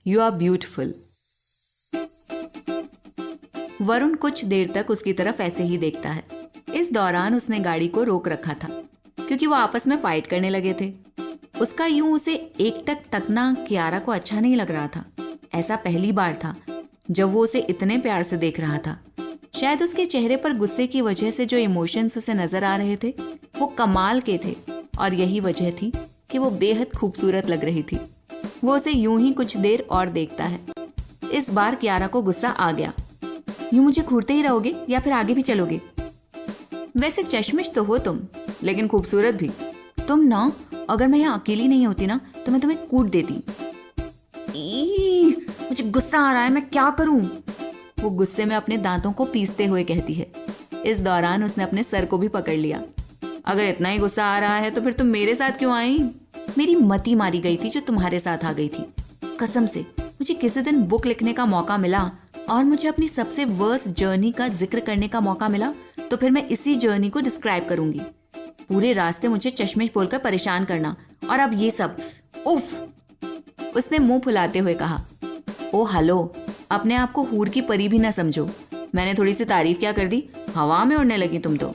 You are beautiful. Varun कुछ देर तक उसकी तरफ ऐसे ही देखता है। इस दौरान उसने गाड़ी को रोक रखा था क्योंकि वो आपस में फाइट करने लगे थे। उसका यूं उसे एकटक तकना कियारा को अच्छा नहीं लग रहा था। ऐसा पहली बार था जब वो उसे इतने प्यार से देख रहा था। शायद उसके चेहरे पर गुस्से की वजह से जो इमोशंस उसे नजर आ रहे थे वो कमाल के थे, और यही वजह थी कि वो बेहद खूबसूरत लग रही थी। वो उसे यूं ही कुछ देर और देखता है। इस बार कियारा को गुस्सा आ गया। यूं मुझे घूरते ही रहोगे या फिर आगे भी चलोगे? वैसे चश्मिश तो हो तुम, लेकिन खूबसूरत भी। तुम ना, अगर मैं यहाँ अकेली नहीं होती ना तो मैं तुम्हें कूट देती। मुझे गुस्सा आ रहा है, मैं क्या करूं? वो गुस्से में अपने दांतों को पीसते हुए कहती है। इस दौरान उसने अपने सर को भी पकड़ लिया। अगर इतना ही गुस्सा आ रहा है तो फिर तुम मेरे साथ क्यों आई? मेरी मती मारी गई थी जो तुम्हारे साथ आ गई थी। कसम से मुझे किसी दिन बुक लिखने का मौका मिला और मुझे अपनी सबसे वर्स्ट जर्नी का जिक्र करने का मौका मिला तो फिर मैं इसी जर्नी को डिस्क्राइब करूंगी। पूरे रास्ते मुझे चश्मिश बोलकर परेशान करना, और अब ये सब। उफ! उसने मुंह फुलाते हुए कहा। ओ हेलो, अपने आप को हूर की परी भी ना समझो। मैंने थोड़ी सी तारीफ क्या कर दी, हवा में उड़ने लगी तुम तो।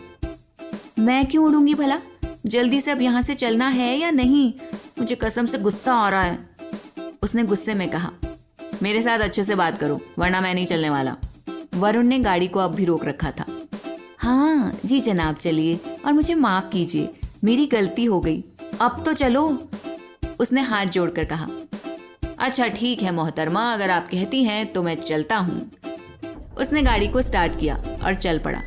मैं क्यों उड़ूंगी भला? जल्दी से अब यहाँ से चलना है या नहीं? मुझे कसम से गुस्सा आ रहा है। उसने गुस्से में कहा। मेरे साथ अच्छे से बात करो वरना मैं नहीं चलने वाला। वरुण ने गाड़ी को अब भी रोक रखा था। हाँ जी जनाब, चलिए और मुझे माफ कीजिए, मेरी गलती हो गई। अब तो चलो, उसने हाथ जोड़कर कहा। अच्छा ठीक है मोहतरमा, अगर आप कहती हैं तो मैं चलता हूँ। उसने गाड़ी को स्टार्ट किया और चल पड़ा।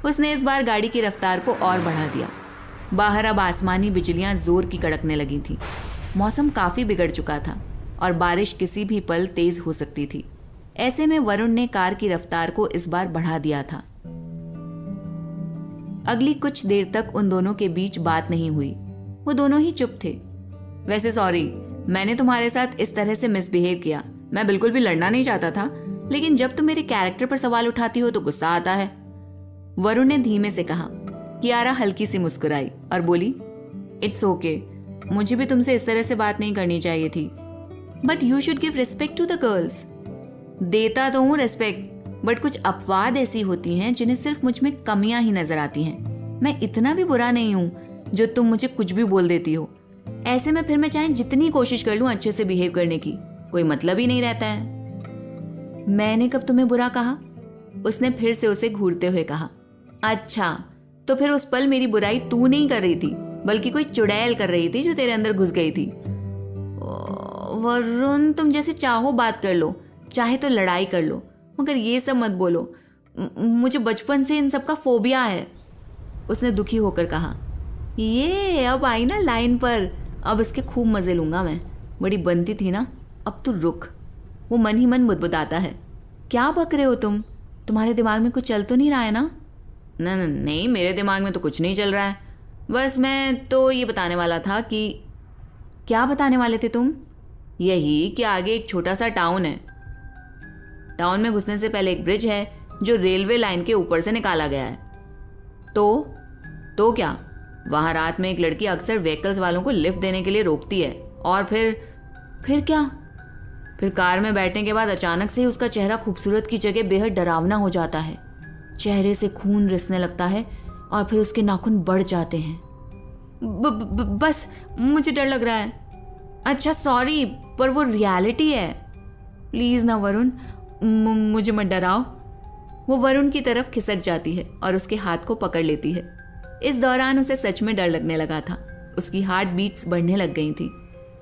उसने इस बार गाड़ी की रफ्तार को और बढ़ा दिया। बाहर अब आसमानी बिजलियां जोर की कड़कने लगी थी। मौसम काफी बिगड़ चुका था और बारिश किसी भी पल तेज हो सकती थी। ऐसे में वरुण ने कार की रफ्तार को इस बार बढ़ा दिया था। अगली कुछ देर तक उन दोनों के बीच बात नहीं हुई। वो दोनों ही चुप थे। वैसे सॉरी, मैंने तुम्हारे साथ इस तरह से मिसबिहेव किया। मैं बिल्कुल भी लड़ना नहीं चाहता था, लेकिन जब तुम मेरे कैरेक्टर पर सवाल उठाती हो तो गुस्सा आता है। वरुण ने धीमे से कहा। कियारा हल्की सी मुस्कुराई और बोली, इट्स ओके, मुझे भी तुमसे इस तरह से बात नहीं करनी चाहिए थी। But you should give respect to the girls. देता तो हूँ रिस्पेक्ट, बट कुछ अपवाद ऐसी होती हैं जिन्हें सिर्फ मुझ में कमियां ही नजर आती हैं। मैं इतना भी बुरा नहीं हूँ जो तुम मुझे कुछ भी बोल देती हो। ऐसे में फिर मैं चाहे जितनी कोशिश कर लूं अच्छे से बिहेव करने की, कोई मतलब ही नहीं रहता है। मैंने कब तुम्हें बुरा कहा? उसने फिर से उसे घूरते हुए कहा। अच्छा, तो फिर उस पल मेरी बुराई तू नहीं कर रही थी, बल्कि कोई चुड़ैल कर रही थी जो तेरे अंदर घुस गई थी। वरुण, तुम जैसे चाहो बात कर लो, चाहे तो लड़ाई कर लो, मगर ये सब मत बोलो। मुझे बचपन से इन सब का फोबिया है। उसने दुखी होकर कहा। ये अब आई ना लाइन पर, अब इसके खूब मजे लूंगा मैं। बड़ी बनती थी ना, अब तू रुक। वो मन ही मन बुदबुदाता है। क्या बक रहे हो तुम? तुम्हारे दिमाग में कुछ चल तो नहीं रहा है ना? नहीं, मेरे दिमाग में तो कुछ नहीं चल रहा है। बस मैं तो ये बताने वाला था कि। क्या बताने वाले थे तुम? यही कि आगे एक छोटा सा टाउन है। टाउन में घुसने से पहले एक ब्रिज है जो रेलवे लाइन के ऊपर से निकाला गया है। तो क्या? वहां रात में एक लड़की अक्सर व्हीकल्स वालों को लिफ्ट देने के लिए रोकती है, और फिर क्या? फिर कार में बैठने के बाद अचानक से ही उसका चेहरा खूबसूरत की जगह बेहद डरावना हो जाता है। चेहरे से खून रिसने लगता है और फिर उसके नाखून बढ़ जाते हैं। बस मुझे डर लग रहा है। अच्छा सॉरी, पर वो रियलिटी है। प्लीज ना वरुण, मुझे मत डराओ। वो वरुण की तरफ खिसक जाती है और उसके हाथ को पकड़ लेती है। इस दौरान उसे सच में डर लगने लगा था। उसकी हार्ट बीट्स बढ़ने लग गई थी।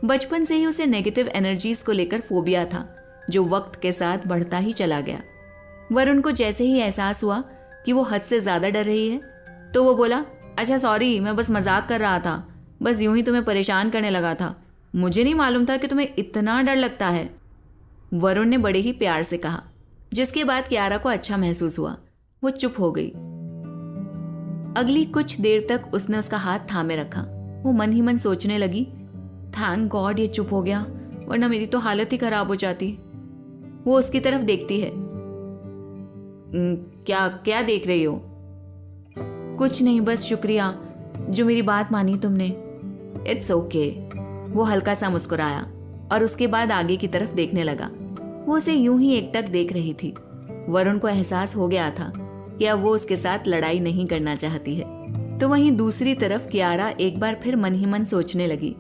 बचपन से ही उसे नेगेटिव एनर्जीज को लेकर फोबिया था, जो वक्त के साथ बढ़ता ही चला गया। वरुण को जैसे ही एहसास हुआ कि वो हद से ज्यादा डर रही है, तो वो बोला, अच्छा सॉरी, मैं बस मजाक कर रहा था। बस यूं ही तुम्हें परेशान करने लगा था। मुझे नहीं मालूम था कि तुम्हें इतना डर लगता है। वरुण ने बड़े ही प्यार से कहा, जिसके बाद कियारा को अच्छा महसूस हुआ। वो चुप हो गई। अगली कुछ देर तक उसने उसका हाथ थामे रखा। वो मन ही मन सोचने लगी, थैंक गॉड ये चुप हो गया, वरना मेरी तो हालत ही खराब हो जाती। वो उसकी तरफ देखती है। क्या देख रही हो? कुछ नहीं, बस शुक्रिया जो मेरी बात मानी तुमने। It's okay. वो हल्का सा मुस्कुराया। और उसके बाद आगे की तरफ देखने लगा। वो उसे यूं ही एकटक देख रही थी। वरुण को एहसास हो गया था कि अब वो उसके साथ लड़ाई नहीं करना चाहती है। तो वहीं दूसरी तरफ कियारा एक बार फिर मन ही मन सोचने लगी,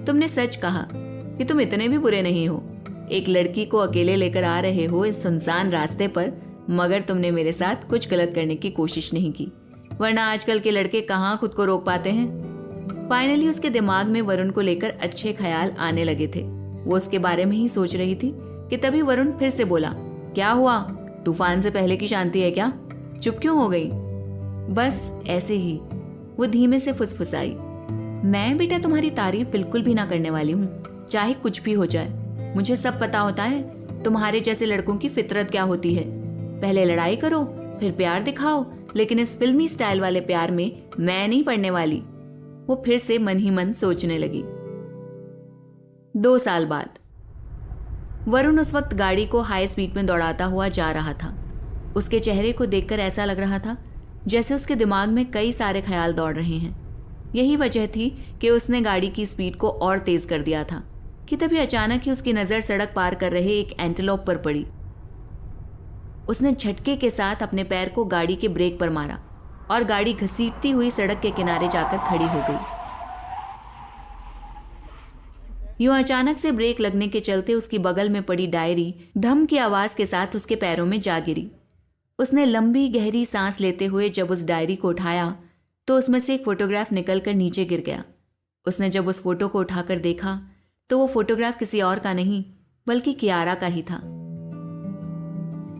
तुमने सच कहा कि तुम इतने भी बुरे नहीं हो। एक लड़की को अकेले लेकर आ रहे हो इस सुनसान रास्ते पर, मगर तुमने मेरे साथ कुछ गलत करने की कोशिश नहीं की, वरना आजकल के लड़के कहाँ खुद को रोक पाते हैं। फाइनली उसके दिमाग में वरुण को लेकर अच्छे ख्याल आने लगे थे। वो उसके बारे में ही सोच रही थी कि तभी वरुण फिर से बोला, क्या हुआ? तूफान से पहले की शांति है क्या? चुप क्यों हो गई? बस ऐसे ही, वो धीमे से फुसफुसाई। मैं बेटा तुम्हारी तारीफ बिल्कुल भी ना करने वाली हूँ, चाहे कुछ भी हो जाए। मुझे सब पता होता है तुम्हारे जैसे लड़कों की फितरत क्या होती है। पहले लड़ाई करो, फिर प्यार दिखाओ, लेकिन इस फिल्मी स्टाइल वाले प्यार में मैं नहीं पड़ने वाली। वो फिर से मन ही मन सोचने लगी। 2 साल बाद वरुण उस वक्त गाड़ी को हाई स्पीड में दौड़ाता हुआ जा रहा था। उसके चेहरे को देखकर ऐसा लग रहा था जैसे उसके दिमाग में कई सारे ख्याल दौड़ रहे हैं। यही वजह थी कि उसने गाड़ी की स्पीड को और तेज कर दिया था कि तभी अचानक ही उसकी नजर सड़क पार कर रहे एक एंटेलोप पर पड़ी। उसने झटके के साथ अपने पैर को गाड़ी के ब्रेक पर मारा और गाड़ी घसीटती हुई सड़क के किनारे जाकर खड़ी हो गई। यूं अचानक से ब्रेक लगने के चलते उसकी बगल में पड़ी डायरी धम की आवाज के साथ उसके पैरों में जा गिरी। उसने लंबी गहरी सांस लेते हुए जब उस डायरी को उठाया तो उसमें से एक फोटोग्राफ निकलकर नीचे गिर गया। उसने जब उस फोटो को उठाकर देखा तो वो फोटोग्राफ किसी और का नहीं बल्कि कियारा का ही था।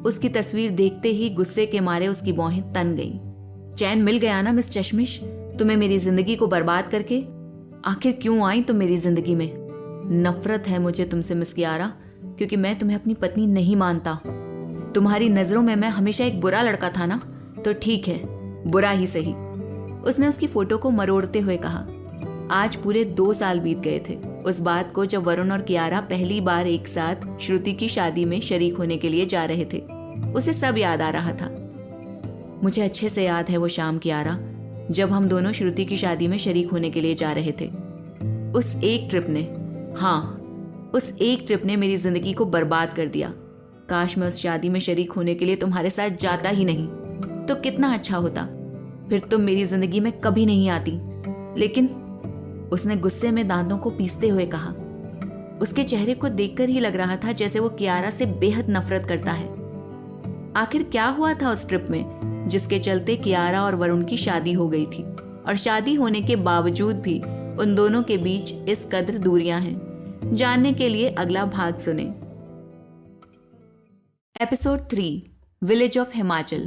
उसकी तस्वीर देखते ही गुस्से के मारे उसकी भौहें तन गई। चैन मिल गया ना मिस चश्मिश, तुम्हें मेरी जिंदगी को बर्बाद करके? आखिर क्यों आई तुम मेरी जिंदगी में? नफरत है मुझे तुमसे मिस कियारा, क्योंकि मैं तुम्हें अपनी पत्नी नहीं मानता। तुम्हारी नजरों में मैं हमेशा एक बुरा लड़का था ना, तो ठीक है, बुरा ही सही। उसने उसकी फोटो को मरोड़ते हुए कहा। आज पूरे 2 साल बीत गए थे उस बात को जब वरुण और कियारा पहली बार एक साथ श्रुति की शादी में शरीक होने के लिए जा रहे थे। उसे सब याद आ रहा था। मुझे अच्छे से याद है वो शाम कियारा, जब हम दोनों श्रुति की शादी में शरीक होने के लिए जा रहे थे। उस एक ट्रिप ने, हाँ, उस एक ट्रिप ने मेरी जिंदगी को बर्बाद कर दिया। काश मैं उस शादी में शरीक होने के लिए तुम्हारे साथ जाता ही नहीं, तो कितना अच्छा होता। फिर तुम मेरी जिंदगी में कभी नहीं आती। लेकिन उसने गुस्से में दांतों को पीसते हुए कहा। उसके चेहरे को देखकर ही लग रहा था जैसे वो कियारा से बेहद नफरत करता है। आखिर क्या हुआ था उस ट्रिप में जिसके चलते कियारा और वरुण की शादी हो गई थी, और शादी होने के बावजूद भी उन दोनों के बीच इस कद्र दूरियां हैं? जानने के लिए अगला भाग सुने। Episode 3, village of Himachal.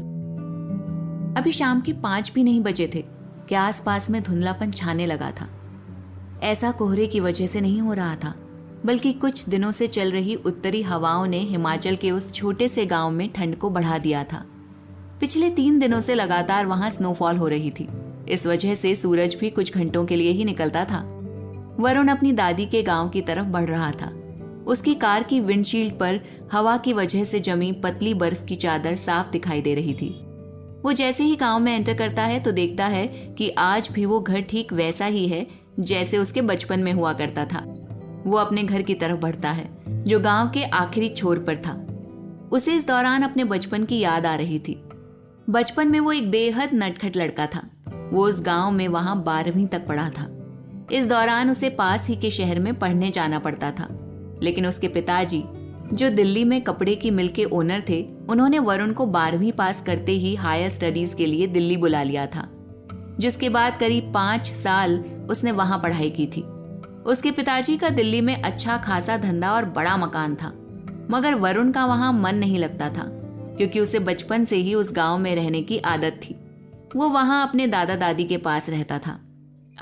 अभी शाम के 5 भी नहीं बजे थे कि आसपास में धुंधलापन छाने लगा था। ऐसा कोहरे की वजह से नहीं हो रहा था, बल्कि कुछ दिनों से चल रही उत्तरी हवाओं ने हिमाचल के उस छोटे से गांव में ठंड को बढ़ा दिया था। पिछले 3 दिनों से लगातार वहां स्नोफॉल हो रही थी। इस वजह से सूरज भी कुछ घंटों के लिए ही निकलता था। वरुण अपनी दादी के गांव की तरफ बढ़ रहा था। उसकी कार की विंडशील्ड पर हवा की वजह से जमी पतली बर्फ की चादर साफ दिखाई दे रही थी। वो जैसे ही गांव में एंटर करता है तो देखता है कि आज भी वो घर ठीक वैसा ही है जैसे उसके बचपन में हुआ करता था। वो अपने घर की तरफ बढ़ता है जो गांव के आखिरी छोर पर था। उसे इस दौरान अपने बचपन की याद आ रही थी। बचपन में वो एक बेहद नटखट लड़का था। वो उस गांव में वहां 12वीं तक पढ़ा था। इस दौरान उसे पास ही के शहर में पढ़ने जाना पड़ता था, लेकिन उसके पिताजी जो दिल्ली में कपड़े की मिल के ओनर थे, उन्होंने वरुण को 12वीं पास करते ही हायर स्टडीज के लिए दिल्ली बुला लिया था, जिसके बाद करीब 5 साल उसने वहां पढ़ाई की थी। उसके पिताजी का दिल्ली में अच्छा खासा धंधा और बड़ा मकान था, मगर वरुण का वहां मन नहीं लगता था क्योंकि उसे बचपन से ही उस गांव में रहने की आदत थी। वो वहां अपने दादा दादी के पास रहता था।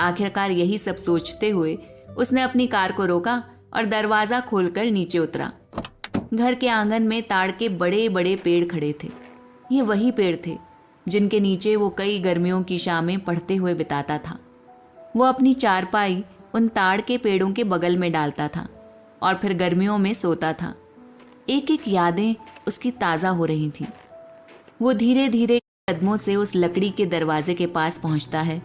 आखिरकार यही सब सोचते हुए उसने अपनी कार को रोका और दरवाजा खोलकर नीचे उतरा। घर के आंगन में ताड़ के बड़े बड़े पेड़ खड़े थे। ये वही पेड़ थे जिनके नीचे वो कई गर्मियों की शामें पढ़ते हुए बिताता था। वो अपनी चारपाई उन ताड़ के पेड़ों के बगल में डालता था और फिर गर्मियों में सोता था। एक एक यादें उसकी ताज़ा हो रही थीं। वो धीरे धीरे कदमों से उस लकड़ी के दरवाजे के पास पहुंचता है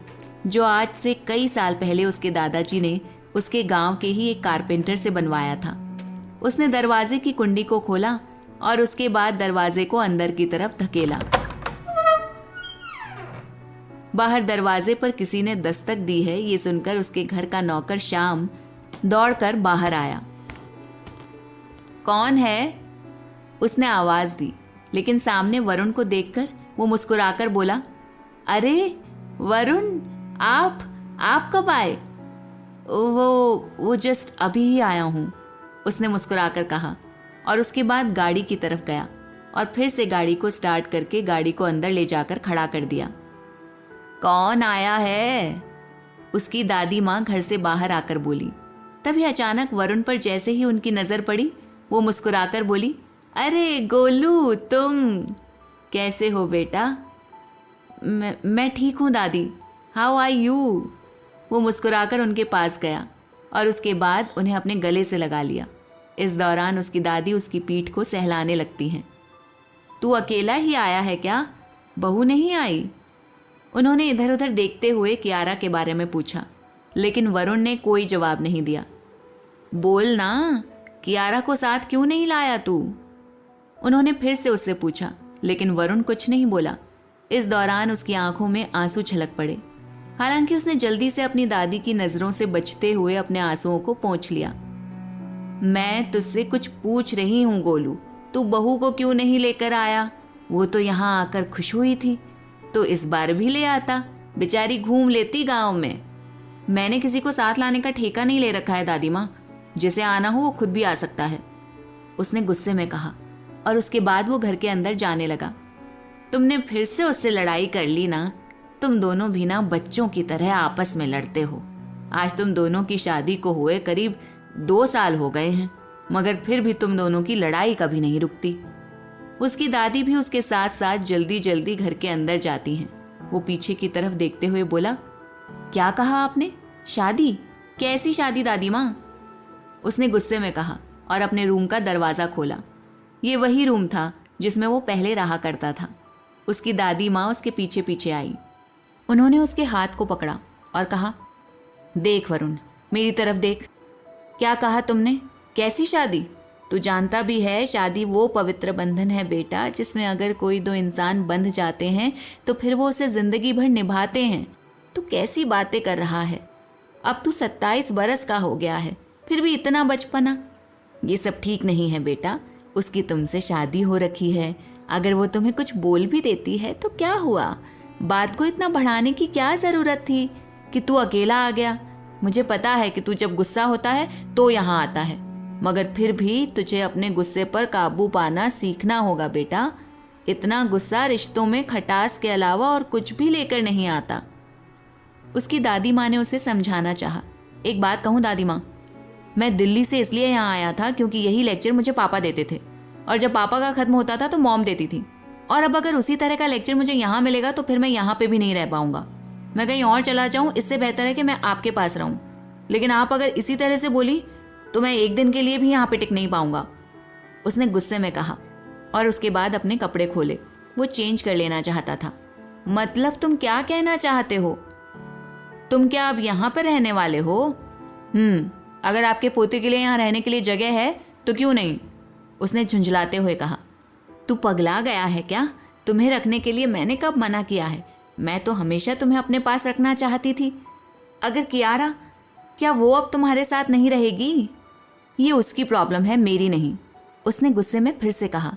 जो आज से कई साल पहले उसके दादाजी ने उसके गांव के ही एक कारपेंटर से बनवाया था। उसने दरवाजे की कुंडी को खोला और उसके बाद दरवाजे को अंदर की तरफ धकेला। बाहर दरवाजे पर किसी ने दस्तक दी है, ये सुनकर उसके घर का नौकर श्याम दौड़कर बाहर आया। कौन है? उसने आवाज दी, लेकिन सामने वरुण को देखकर वो मुस्कुराकर बोला, अरे वरुण, आप कब आए? वो जस्ट अभी ही आया हूं, उसने मुस्कुराकर कहा और उसके बाद गाड़ी की तरफ गया और फिर से गाड़ी को स्टार्ट करके गाड़ी को अंदर ले जाकर खड़ा कर दिया। कौन आया है? उसकी दादी माँ घर से बाहर आकर बोली। तभी अचानक वरुण पर जैसे ही उनकी नजर पड़ी, वो मुस्कुराकर बोली, अरे गोलू, तुम कैसे हो बेटा? मैं ठीक हूँ दादी, हाउ आर यू? वो मुस्कुराकर उनके पास गया और उसके बाद उन्हें अपने गले से लगा लिया। इस दौरान उसकी दादी उसकी पीठ को सहलाने लगती हैं। तू अकेला ही आया है क्या? बहू नहीं आई? उन्होंने इधर उधर देखते हुए कियारा के बारे में पूछा, लेकिन वरुण ने कोई जवाब नहीं दिया। बोल ना, कियारा को साथ क्यों नहीं लाया तू? उन्होंने फिर से उससे पूछा, लेकिन वरुण कुछ नहीं बोला। इस दौरान उसकी आंखों में आंसू छलक पड़े। हालांकि उसने जल्दी से अपनी दादी की नजरों से बचते हुए अपने आंसुओं को पोंछ लिया। मैं तुझसे कुछ पूछ रही हूँ गोलू, तू बहू को क्यों नहीं लेकर आया? वो तो यहाँ आकर खुश हुई थी, तो इस बार भी ले आता, बेचारी घूम लेती गांव में। मैंने किसी को साथ लाने का ठेका नहीं ले रखा है दादी माँ, जिसे आना हो वो खुद भी आ सकता है, उसने गुस्से में कहा और उसके बाद वो घर के अंदर जाने लगा। तुमने फिर से उससे लड़ाई कर ली ना? तुम दोनों भी ना बच्चों की तरह आपस में लड़ते हो। आज तुम दोनों की शादी को हुए करीब 2 साल हो गए हैं, मगर फिर भी तुम दोनों की लड़ाई कभी नहीं रुकती। उसकी दादी भी उसके साथ साथ जल्दी जल्दी घर के अंदर जाती हैं। वो पीछे की तरफ देखते हुए बोला, क्या कहा आपने? शादी? कैसी शादी दादी माँ? उसने गुस्से में कहा और अपने रूम का दरवाज़ा खोला। ये वही रूम था जिसमें वो पहले रहा करता था। उसकी दादी माँ उसके पीछे पीछे आई। उन्होंने उसके हाथ को पकड़ा और कहा, देख वरुण, मेरी तरफ देख। क्या कहा तुमने? कैसी शादी? तू जानता भी है शादी वो पवित्र बंधन है बेटा, जिसमें अगर कोई 2 इंसान बंध जाते हैं तो फिर वो उसे जिंदगी भर निभाते हैं। तू कैसी बातें कर रहा है? अब तू 27 बरस का हो गया है, फिर भी इतना बचपना। ये सब ठीक नहीं है बेटा। उसकी तुमसे शादी हो रखी है, अगर वो तुम्हें कुछ बोल भी देती है तो क्या हुआ? बात को इतना बढ़ाने की क्या ज़रूरत थी कि तू अकेला आ गया? मुझे पता है कि तू जब गुस्सा होता है तो यहाँ आता है, मगर फिर भी तुझे अपने गुस्से पर काबू पाना सीखना होगा बेटा। इतना गुस्सा रिश्तों में खटास के अलावा और कुछ भी लेकर नहीं आता। उसकी दादी माँ ने उसे समझाना चाहा। एक बात कहूँ दादी माँ, मैं दिल्ली से इसलिए यहाँ आया था क्योंकि यही लेक्चर मुझे पापा देते थे, और जब पापा का खत्म होता था तो मॉम देती थी। और अब अगर उसी तरह का लेक्चर मुझे यहाँ मिलेगा तो फिर मैं यहाँ पे भी नहीं रह पाऊंगा। मैं कहीं और चला जाऊँ, इससे बेहतर है कि मैं आपके पास रहूँ। लेकिन आप अगर इसी तरह से बोली तो मैं एक दिन के लिए भी यहाँ पे टिक नहीं पाऊंगा, उसने गुस्से में कहा और उसके बाद अपने कपड़े खोले। वो चेंज कर लेना चाहता था। मतलब तुम क्या कहना चाहते हो? तुम क्या अब यहाँ पर रहने वाले हो? अगर आपके पोते के लिए यहाँ रहने के लिए जगह है तो क्यों नहीं, उसने झुंझलाते हुए कहा। तू पगला गया है क्या? तुम्हें रखने के लिए मैंने कब मना किया है? मैं तो हमेशा तुम्हें अपने पास रखना चाहती थी। अगर कियारा, क्या वो अब तुम्हारे साथ नहीं रहेगी? ये उसकी प्रॉब्लम है, मेरी नहीं, उसने गुस्से में फिर से कहा।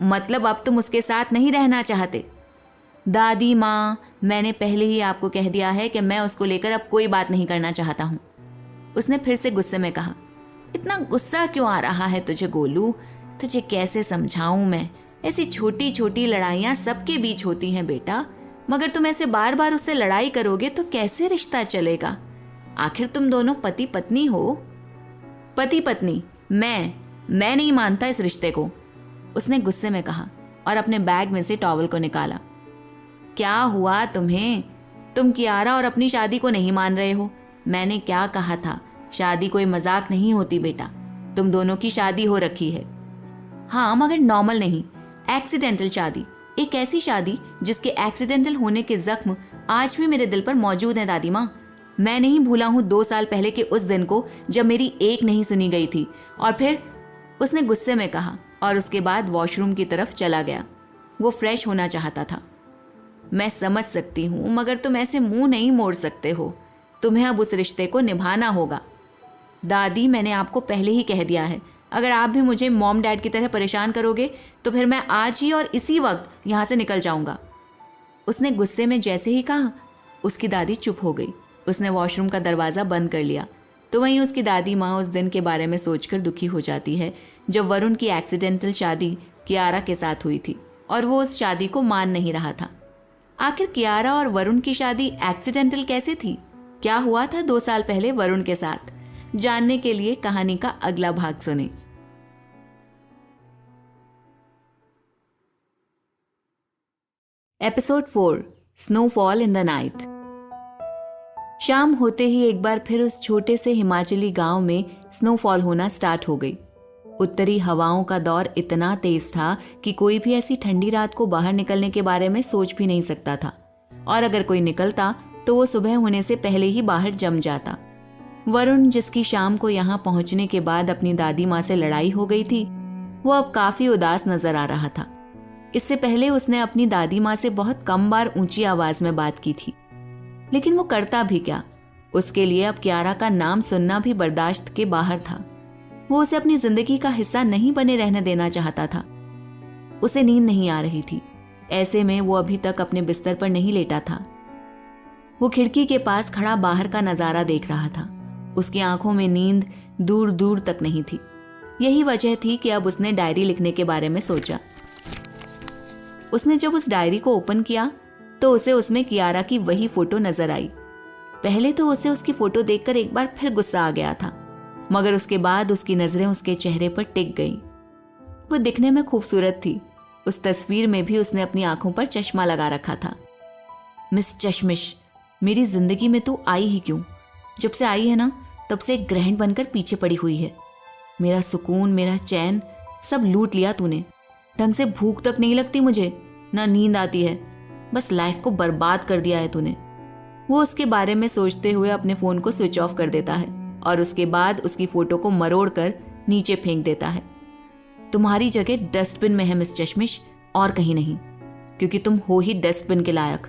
मतलब अब तुम उसके साथ नहीं रहना चाहते? दादी माँ, मैंने पहले ही आपको कह दिया है कि मैं उसको लेकर अब कोई बात नहीं करना चाहता हूँ, उसने फिर से गुस्से में कहा। इतना गुस्सा क्यों आ रहा है तुझे गोलू? तुझे कैसे समझाऊं मैं? ऐसी छोटी छोटी लड़ाइयाँ सबके बीच होती हैं बेटा, मगर तुम ऐसे बार बार उससे लड़ाई करोगे तो कैसे रिश्ता चलेगा? आखिर तुम दोनों पति पत्नी हो। पति पत्नी? मैं नहीं मानता इस रिश्ते को, उसने गुस्से में कहा और अपने बैग में से टॉवल को निकाला। क्या हुआ तुम्हें? तुम कियारा और अपनी शादी को नहीं मान रहे हो? मैंने क्या कहा था? शादी कोई मजाक नहीं होती बेटा। तुम दोनों की शादी हो रखी है। हाँ, मगर नॉर्मल नहीं, एक्सीडेंटल शादी। एक ऐसी शादी जिसके एक्सीडेंटल होने के जख्म आज भी मेरे दिल पर मौजूद हैं दादी माँ। मैं नहीं भूला हूँ 2 साल पहले के उस दिन को जब मेरी एक नहीं सुनी गई थी। और फिर उसने गुस्से में कहा और उसके बाद वॉशरूम की तरफ चला गया। वो फ्रेश होना चाहता था। मैं समझ सकती हूँ, मगर तुम ऐसे मुंह नहीं मोड़ सकते हो। तुम्हें अब उस रिश्ते को निभाना होगा। दादी, मैंने आपको पहले ही कह दिया है, अगर आप भी मुझे मॉम डैड की तरह परेशान करोगे तो फिर मैं आज ही और इसी वक्त यहाँ से निकल जाऊँगा। उसने गुस्से में जैसे ही कहा, उसकी दादी चुप हो गई। उसने वॉशरूम का दरवाज़ा बंद कर लिया। तो वहीं उसकी दादी माँ उस दिन के बारे में सोचकर दुखी हो जाती है जब वरुण की एक्सीडेंटल शादी कियारा के साथ हुई थी और वो उस शादी को मान नहीं रहा था। आखिर कियारा और वरुण की शादी एक्सीडेंटल कैसे थी? क्या हुआ था 2 साल पहले वरुण के साथ? जानने के लिए कहानी का अगला भाग सुने। Episode 4, snowfall in the night. शाम होते ही एक बार फिर उस छोटे से हिमाचली गांव में स्नोफॉल होना स्टार्ट हो गई। उत्तरी हवाओं का दौर इतना तेज था कि कोई भी ऐसी ठंडी रात को बाहर निकलने के बारे में सोच भी नहीं सकता था, और अगर कोई निकलता तो वो सुबह होने से पहले ही बाहर जम जाता। वरुण, जिसकी शाम को यहाँ पहुंचने के बाद अपनी दादी माँ से लड़ाई हो गई थी, वो अब काफी उदास नजर आ रहा था। इससे पहले उसने अपनी दादी माँ से बहुत कम बार ऊंची आवाज में बात की थी, लेकिन वो करता भी क्या। उसके लिए अब कियारा का नाम सुनना भी बर्दाश्त के बाहर था। वो उसे अपनी जिंदगी का हिस्सा नहीं बने रहने देना चाहता था। उसे नींद नहीं आ रही थी। ऐसे में वो अभी तक अपने बिस्तर पर नहीं लेटा था। वो खिड़की के पास खड़ा बाहर का नजारा देख रहा था। उसकी आंखों में नींद दूर दूर तक नहीं थी। यही वजह थी कि अब उसने डायरी लिखने के बारे में सोचा। उसने जब उस डायरी को ओपन किया तो उसे उसमें कियारा की वही फोटो नजर आई। पहले तो उसे उसकी फोटो देखकर एक बार फिर गुस्सा आ गया था, मगर उसके बाद उसकी नजरें उसके चेहरे पर टिक गईं। वो दिखने में खूबसूरत थी। उस तस्वीर में भी उसने अपनी आंखों पर चश्मा लगा रखा था। मिस चश्मिश, मेरी जिंदगी में तू आई ही क्यों? जब से आई है ना, तब से एक ग्रहण बनकर पीछे पड़ी हुई है। मेरा सुकून, मेरा चैन सब लूट लिया तूने। ढंग से भूख तक नहीं लगती मुझे, ना नींद आती है। बस लाइफ को बर्बाद कर दिया है तूने। वो उसके बारे में सोचते हुए अपने फोन को स्विच ऑफ कर देता है और उसके बाद उसकी फोटो को मरोड़ कर नीचे फेंक देता है। तुम्हारी जगह डस्टबिन में है मिस चश्मिश, और कहीं नहीं, क्योंकि तुम हो ही डस्टबिन के लायक।